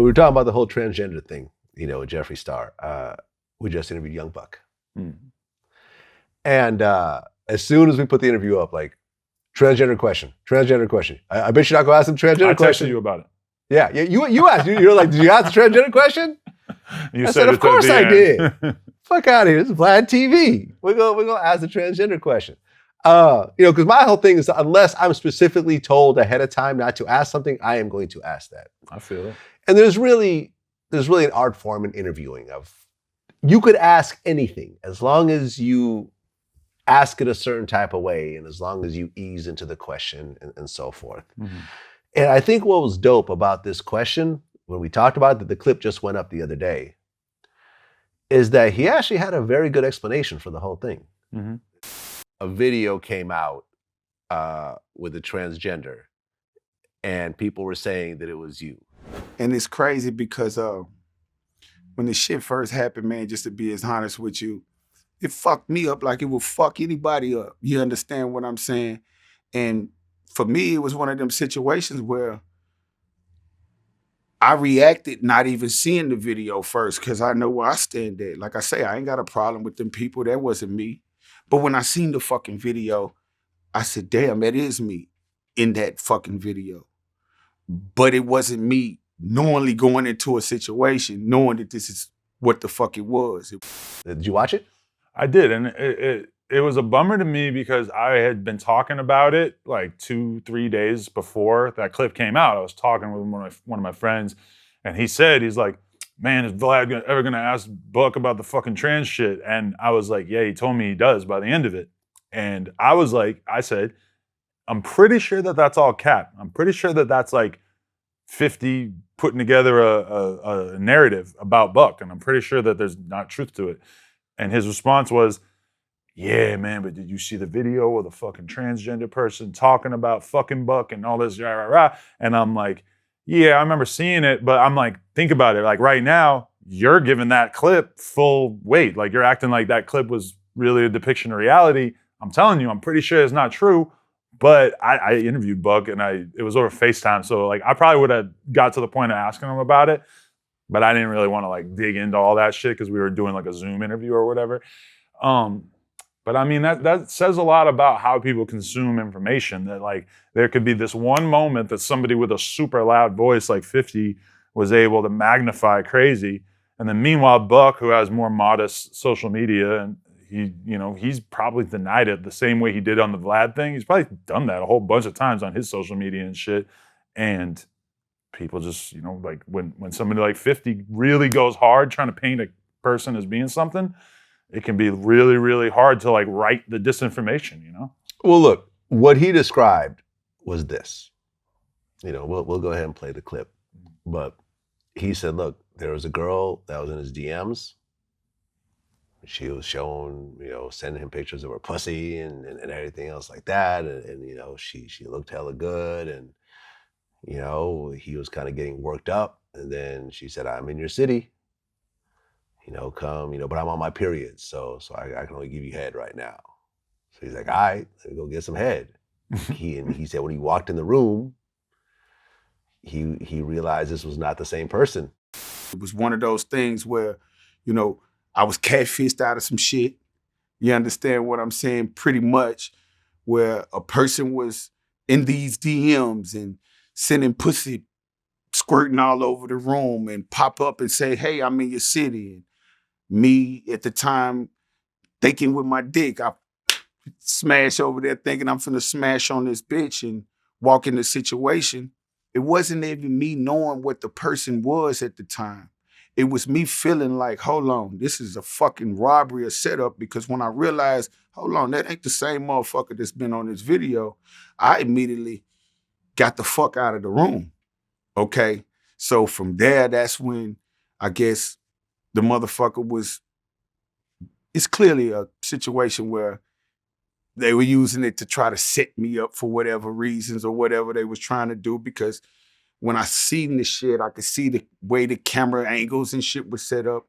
we were talking about the whole transgender thing, with Jeffree Star. We just interviewed Young Buck. And as soon as we put the interview up, like, transgender question. I bet you're not gonna ask him transgender question. I texted you about it. Yeah, you asked. You're like, did you ask the transgender question? You I said, of course I did. Fuck out of here. This is Vlad TV. We're gonna ask the transgender question. Because my whole thing is, unless I'm specifically told ahead of time not to ask something, I am going to ask that. I feel it. And there's really an art form in interviewing of, you could ask anything as long as you ask it a certain type of way and as long as you ease into the question and so forth. Mm-hmm. And I think what was dope about this question, when we talked about it, that the clip just went up the other day, is that he actually had a very good explanation for the whole thing. Mm-hmm. A video came out with a transgender, and people were saying that it was you. And it's crazy because when the shit first happened, man, just to be as honest with you, it fucked me up like it would fuck anybody up. You understand what I'm saying? And for me, it was one of them situations where I reacted not even seeing the video first because I know where I stand at. Like I say, I ain't got a problem with them people. That wasn't me. But when I seen the fucking video, I said, damn, that is me in that fucking video. But it wasn't me knowingly going into a situation, knowing that this is what the fuck it was. Did you watch it? I did, and it was a bummer to me because I had been talking about it like 2-3 days before that clip came out. I was talking with one of my friends, and he's like, man, is Vlad ever gonna ask Buck about the fucking trans shit? And I was like, yeah, he told me he does by the end of it. And I said, I'm pretty sure that that's all cap. I'm pretty sure that that's like 50 putting together a narrative about Buck, and I'm pretty sure that there's not truth to it. And his response was, yeah, man, but did you see the video of the fucking transgender person talking about fucking Buck and all this, rah, rah, rah? And I'm like, yeah, I remember seeing it, but I'm like, think about it. Like right now, you're giving that clip full weight. Like you're acting like that clip was really a depiction of reality. I'm telling you, I'm pretty sure it's not true. But I interviewed Buck and it was over FaceTime. So like I probably would have got to the point of asking him about it, but I didn't really want to like dig into all that shit because we were doing like a Zoom interview or whatever. But I mean, that says a lot about how people consume information, that like there could be this one moment that somebody with a super loud voice like 50 was able to magnify crazy. And then meanwhile, Buck, who has more modest social media, and he's probably denied it the same way he did on the Vlad thing. He's probably done that a whole bunch of times on his social media and shit. And people just, like when somebody like 50 really goes hard trying to paint a person as being something, it can be really, really hard to like write the disinformation, Well, look, what he described was this. We'll go ahead and play the clip. But he said, look, there was a girl that was in his DMs. She was showing, sending him pictures of her pussy and everything else like that. And she looked hella good. And, he was kind of getting worked up. And then she said, I'm in your city. Come, but I'm on my period, so I can only give you head right now. So he's like, all right, let me go get some head. He said when he walked in the room, he realized this was not the same person. It was one of those things where, I was catfished out of some shit. You understand what I'm saying? Pretty much, where a person was in these DMs and sending pussy squirting all over the room and pop up and say, hey, I'm in your city. And me at the time thinking with my dick, I smash over there thinking I'm finna smash on this bitch and walk in the situation. It wasn't even me knowing what the person was at the time. It was me feeling like, hold on, this is a fucking robbery or setup, because when I realized, hold on, that ain't the same motherfucker that's been on this video, I immediately got the fuck out of the room. Okay? So from there, that's when I guess the motherfucker it's clearly a situation where they were using it to try to set me up for whatever reasons or whatever they was trying to do, because when I seen the shit, I could see the way the camera angles and shit was set up.